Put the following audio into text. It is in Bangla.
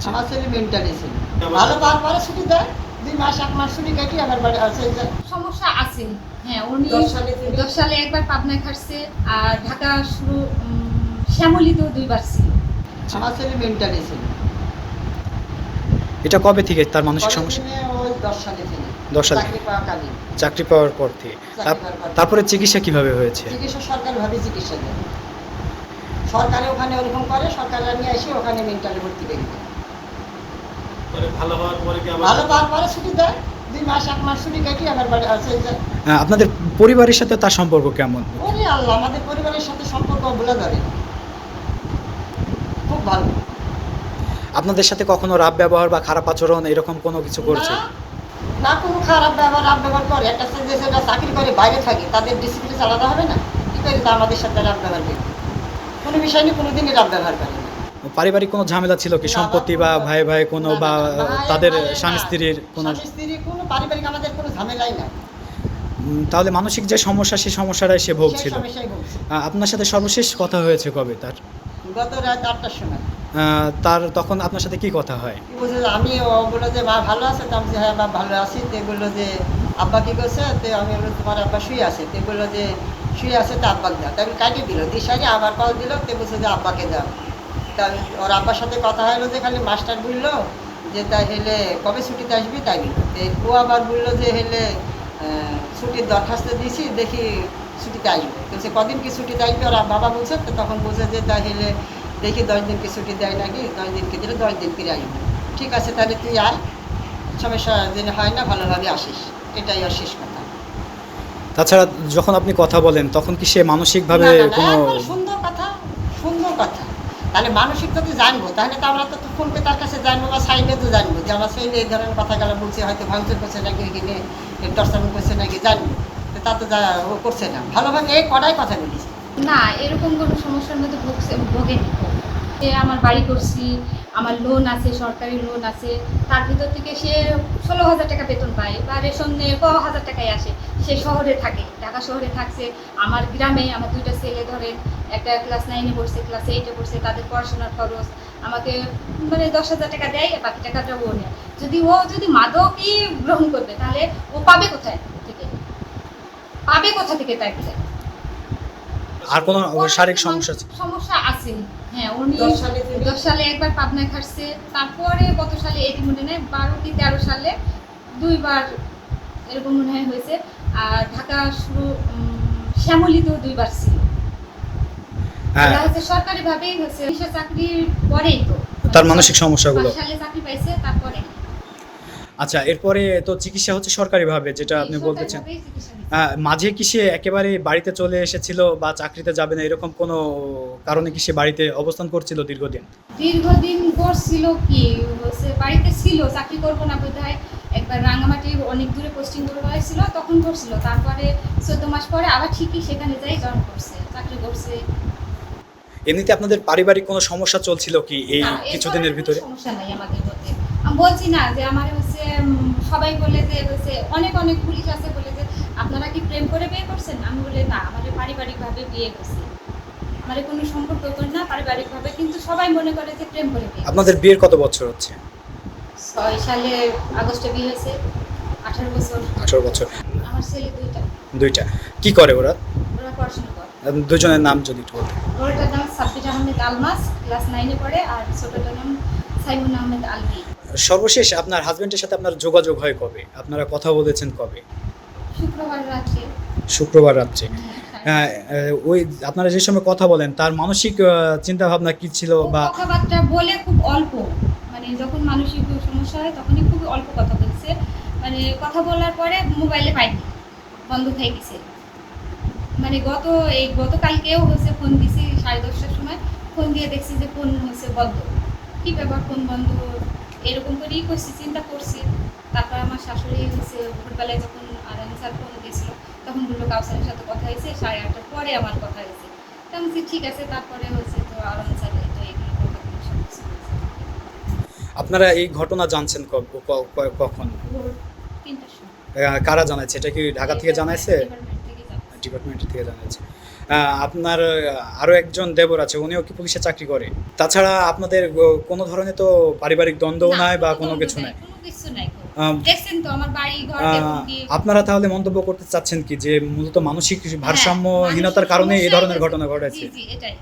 আমার ছেলে মেন্টালি ছিল ভালো, তারপরে ছুটি দেয় 2 মাস 1 মাস ছুটি কাটিয়ে আবার বাড়ি আসে। সমস্যা আছে। হ্যাঁ, উনি 10 সালে একবার পাবনায় খাটছে, আর ঢাকা শুরু শ্যামলীতেও 2 বার ছিল। আমার ছেলে মেন্টালি ছিল। এটা কবে থেকে তার মানসিক সমস্যা? ওই 10 সালে থেকে 10 সালে চাকরি পাওয়া কালীন। চাকরি পাওয়ার পর থেকে তারপরে চিকিৎসা কিভাবে হয়েছে? চিকিৎসা সরকারিভাবে চিকিৎসা দেয়, সরকারে ওখানে ওরকম করে, সরকাররা নিয়ে এসে ওখানে মেন্টালি ভর্তি করে দেয়। ভালো হওয়ার পরে কি ভালো, তারপরে ছুটি দেয় 2 মাস 1 মাস ছুটি কাটিয়ে আবার বাড়ি আসে। আপনাদের পরিবারের সাথে তার সম্পর্ক কেমন? ওরে আল্লাহ, আমাদের পরিবারের সাথে সম্পর্ক বলে ধরে না, খুব ভালো। আপনাদের সাথে কখনো রাব ব্যবহার বা খারাপ আচরণ এরকম কোনো কিছু করছে? না কোনো খারাপ ব্যবহার করে। একটা যেটা চাকরি করে বাইরে থাকে তাদের ডিসিপ্লিন আলাদা হবে না, কি করে তা আমাদের সাথে রাব ব্যবহার করে? কোনো বিষয় নিয়ে কোনোদিনই রাব ব্যবহার করে না। পারিবারিক কোনো ঝামেলা ছিল কি? সম্পত্তি বা ভাই ভাই কোনো বা তাদের স্বামী স্ত্রীর কোনো? স্বামী স্ত্রীর কোনো পারিবারিক আমাদের কোনো ঝামেলাই নাই। তাহলে মানসিক যে সমস্যা সেই সমস্যাটাই সে ভুগছিল। সেই সমস্যাই ভুগছে। আপনার সাথে সর্বশেষ কথা হয়েছে কবে তার? গত রাত 8টার সময়। তার তখন আপনার সাথে কি কথা হয়? কি বলছে যে আমি, ও বললো যে মা ভালো আছে, তো আমি যে হ্যাঁ মা ভালো আছি। তো বললো যে আব্বা কি করছে? তো আমি বললো তোমার আব্বা শুয়ে আছে। তো বললো যে শুয়ে আছে, তো আব্বাকে দাও। তাই কাটিয়ে দিল, দিশারি আবার কল দিল। তো বলছে যে আব্বাকে দাও। তা ওর আব্বার সাথে কথা হলো যে খালি মাস্টার বললো যে তাই হেলে কবে ছুটিতে আসবি, তাই বললো। তো ও আবার বললো যে হেলে ছুটির দরখাস্ত দিয়েছি, দেখি ছুটিতে আসবে। তো সে কদিন কি ছুটিতে আসবে ওরা বাবা বলছে। তো তখন বলছে যে তাই হেলে দেখি 10 দিন কি ছুটি দেয় নাকি, 10 দিন কি দিলে 10 দিন ফিরে আসবে। ঠিক আছে, তাহলে তুই আয়, সমস্যা যেন হয় না, ভালোভাবে আসিস, এটাই ওর শেষ কথা। তাছাড়া যখন আপনি কথা বলেন তখন কি সে মানসিকভাবে না, না, না, কোনো? একবার সুন্দর কথা, সুন্দর কথা। তাহলে মানসিক যদি জানবো, তাহলে তো আমরা তো ফোন করে তার কাছে জানবো বা সাইডে তো জানবো যে আমার সাইডে এই ধরনের কথাগুলো বলছে, হয়তো ভাঙচুর করছে নাকি, এখানে টর্চারিং করছে নাকি, জানবো। তো তা তো ও করছে না, ভালোভাবে এই কটাই কথা বলিস। না, এরকম কোনো সমস্যার মধ্যে ভোগেনি। সে আমার বাড়ি করছি, আমার লোন আছে, সরকারি লোন আছে, তার ভিতর থেকে সে 16,000 টাকা বেতন পায়, বা রেশনে 1,000 টাকায় আসে। সে শহরে থাকে, ঢাকা শহরে থাকছে। আমার গ্রামে আমার 2টা ছেলে, ধরেন একটা ক্লাস 9-এ পড়ছে, ক্লাস 8-এ পড়ছে, তাদের পড়াশোনার খরচ আমাকে মানে 10,000 টাকা দেয়, বাকি টাকাটা ও নেয়। যদি মাদকই গ্রহণ করবে, তাহলে ও পাবে কোথায় থেকে? পাবে কোথা থেকে তাই বলে? আর কোনো শারীরিক সমস্যা ছিল? সমস্যা আছে। হ্যাঁ, উনি 10 সালে একবার পাবনায় খাটছে, তারপরে কত সালে এটি মনে নেই, 12 কি 13 সালে 2 বার এরকম মনে হয় হয়েছে। আর ঢাকা শুরু শ্যামলীতেও 2 বার ছিল। হ্যাঁ, এটা হচ্ছে সরকারিভাবেই হচ্ছে, সে চাকরির পরেই তো তার মানসিক সমস্যাগুলো। 5 সালে চাকরি পাইছে, তারপরে আচ্ছা, এরপরে তো চিকিৎসা হচ্ছে সরকারিভাবে, যেটা আপনি বলতেছেন। সরকারিভাবেই চিকিৎসা নিচ্ছে। মাঝে কি সে একেবারে বাড়িতে চলে এসেছিল বা চাকরিতে যাবে না এরকম কোনো কারণে কি সে বাড়িতে অবস্থান করছিল দীর্ঘদিন? দীর্ঘদিন করছিল কি হচ্ছে, বাড়িতে ছিল, চাকরি করবো না বোধহয় একবার রাঙামাটি অনেক দূরে পোস্টিং করে হয়েছিল, তখন করছিল। তারপরে 14 মাস পরে আবার ঠিকই সেখানে যাই জয়েন করছে, চাকরি করছে। এমনিতে আপনাদের পারিবারিক কোনো সমস্যা চলছিল কি এই না, কিছুদিনের এরপরে ভিতরে? কোনো সমস্যা নাই আমাদের মধ্যে। আমি বলছি না যে আমার হচ্ছে সবাই বলে যে হচ্ছে অনেক পুলিশ আছে বলে যে আপনারা কি প্রেম করে বিয়ে করছেন? আমি বলি না, আমাদের পারিবারিকভাবে বিয়ে করছি, আমাদের কোনো সম্পর্ক করে না, পারিবারিকভাবে। কিন্তু সবাই মনে করে যে প্রেম করে বিয়ে। আপনাদের বিয়ের কত বছর হচ্ছে? 6 সালে আগস্টে বিয়ে হয়েছে, 18 বছর। 18 বছর। আমার ছেলে 2টা, দুইটা। কি করে ওরা? ওরা পড়াশোনা করে। দুজনের নাম যদি একটু বলতেন। বড়টার নাম সাব্বির আহমেদ আলমাস, ক্লাস 9-এ পড়ে, আর ছোটটার নাম সাইমুন আহমেদ আলভি। সর্বশেষ আপনার হাজবেন্ডের সাথে আপনার যোগাযোগ হয় কবে? আপনারা কথা বলেছেন কবে? শুক্রবার রাত্রে। শুক্রবার রাত্রে। হ্যাঁ, ওই আপনারা যে সময় কথা বলেন তার মানসিক চিন্তা ভাবনা কি ছিল বা? কথাবার্তা বলে খুব অল্প, মানে যখন মানসিক সমস্যা হয় তখনই খুব অল্প কথা বলছে। মানে কথা বলার পরে মোবাইলে পাইনি, বন্ধ হয়ে গেছে। মানে গতকালকেও হচ্ছে ফোন দিছি 10:30টার সময়, ফোন দিয়ে দেখছি যে ফোন হচ্ছে বন্ধ। কী ব্যাপার, ফোন বন্ধ, এরকম করেই করছি, চিন্তা করছি। তারপর আমার শাশুড়ি হচ্ছে ভোরবেলায় যখন আরাম স্যার ফোন দিয়েছিল, তখন বললো কাউসারের সাথে কথা হয়েছে, 8:30টার পরে আমার কথা হয়েছে। তো আমি বলছি ঠিক আছে। তারপরে হচ্ছে তো আরাম স্যার তো এগুলো কথাগুলো সব কিছু হয়েছে। আপনারা এই ঘটনা জানছেন কখন? ভোর 3টার সময়। কারা জানাচ্ছে? এটা কি ঢাকা থেকে জানাইছে? ডিপার্টমেন্ট থেকে জানাইছে। ডিপার্টমেন্ট থেকে জানাইছে। আপনার আরও একজন দেবর আছে, উনিও কি পুলিশে চাকরি করে? তাছাড়া আপনাদের কোনো ধরনের তো পারিবারিক দ্বন্দ্বও না, নাই বা কোনো দ্বন্দ্ব কিছু নাই? কোনো কিছু নাই। আম, দেখছেন তো আমার বাড়ি ঘর আহ, দেখুন কি। আপনারা তাহলে মন্তব্য করতে চাচ্ছেন কি যে মূলত মানসিক হ্যাঁ, ভারসাম্যহীনতার মানসিক কারণে এই সমস্যায় ধরনের গেছে। ঘটনা ঘটেছে? জি জি এটাই।